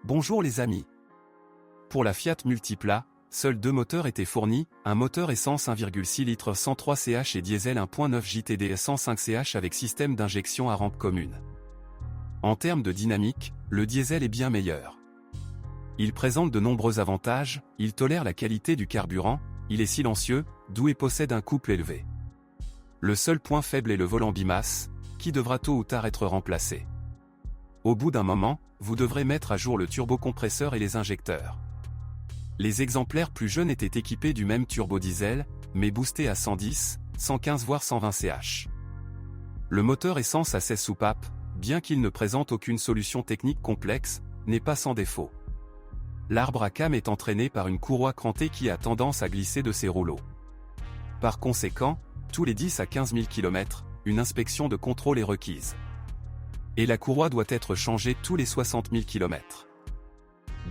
Bonjour les amis. Pour la Fiat Multipla, seuls deux moteurs étaient fournis, un moteur essence 1,6 litres 103 ch et diesel 1.9 JTD 105 ch avec système d'injection à rampe commune. En termes de dynamique, le diesel est bien meilleur. Il présente de nombreux avantages, il tolère la qualité du carburant, il est silencieux, doux et possède un couple élevé. Le seul point faible est le volant bimasse, qui devra tôt ou tard être remplacé. Au bout d'un moment, vous devrez mettre à jour le turbocompresseur et les injecteurs. Les exemplaires plus jeunes étaient équipés du même turbo-diesel, mais boostés à 110, 115 voire 120 ch. Le moteur essence à 16 soupapes, bien qu'il ne présente aucune solution technique complexe, n'est pas sans défaut. L'arbre à cam est entraîné par une courroie crantée qui a tendance à glisser de ses rouleaux. Par conséquent, tous les 10 à 15 000 km, une inspection de contrôle est requise. Et la courroie doit être changée tous les 60 000 km.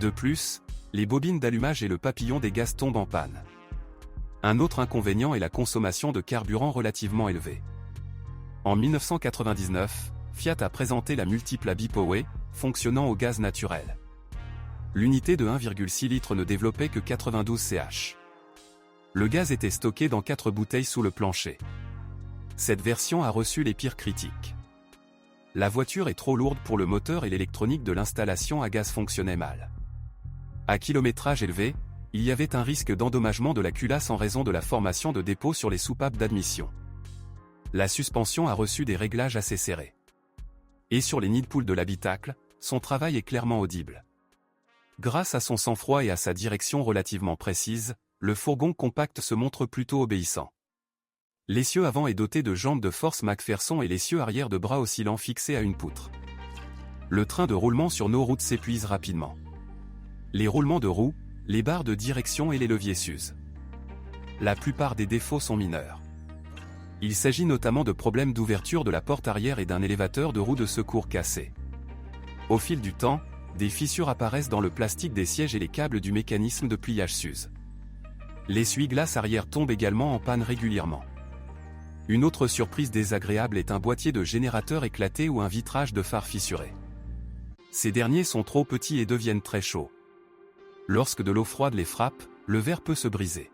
De plus, les bobines d'allumage et le papillon des gaz tombent en panne. Un autre inconvénient est la consommation de carburant relativement élevée. En 1999, Fiat a présenté la Multipla Bipower, fonctionnant au gaz naturel. L'unité de 1,6 litres ne développait que 92 ch. Le gaz était stocké dans 4 bouteilles sous le plancher. Cette version a reçu les pires critiques. La voiture est trop lourde pour le moteur et l'électronique de l'installation à gaz fonctionnait mal. À kilométrage élevé, il y avait un risque d'endommagement de la culasse en raison de la formation de dépôts sur les soupapes d'admission. La suspension a reçu des réglages assez serrés. Et sur les nids de poules de l'habitacle, son travail est clairement audible. Grâce à son sang-froid et à sa direction relativement précise, le fourgon compact se montre plutôt obéissant. L'essieu avant est doté de jambes de force McPherson et l'essieu arrière de bras oscillants fixés à une poutre. Le train de roulement sur nos routes s'épuise rapidement. Les roulements de roues, les barres de direction et les leviers s'usent. La plupart des défauts sont mineurs. Il s'agit notamment de problèmes d'ouverture de la porte arrière et d'un élévateur de roue de secours cassé. Au fil du temps, des fissures apparaissent dans le plastique des sièges et les câbles du mécanisme de pliage s'usent. L'essuie-glace arrière tombe également en panne régulièrement. Une autre surprise désagréable est un boîtier de générateur éclaté ou un vitrage de phare fissuré. Ces derniers sont trop petits et deviennent très chauds. Lorsque de l'eau froide les frappe, le verre peut se briser.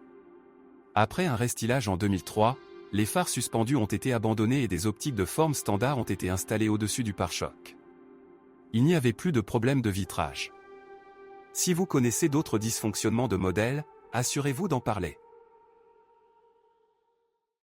Après un restylage en 2003, les phares suspendus ont été abandonnés et des optiques de forme standard ont été installées au-dessus du pare-choc. Il n'y avait plus de problème de vitrage. Si vous connaissez d'autres dysfonctionnements de modèle, assurez-vous d'en parler.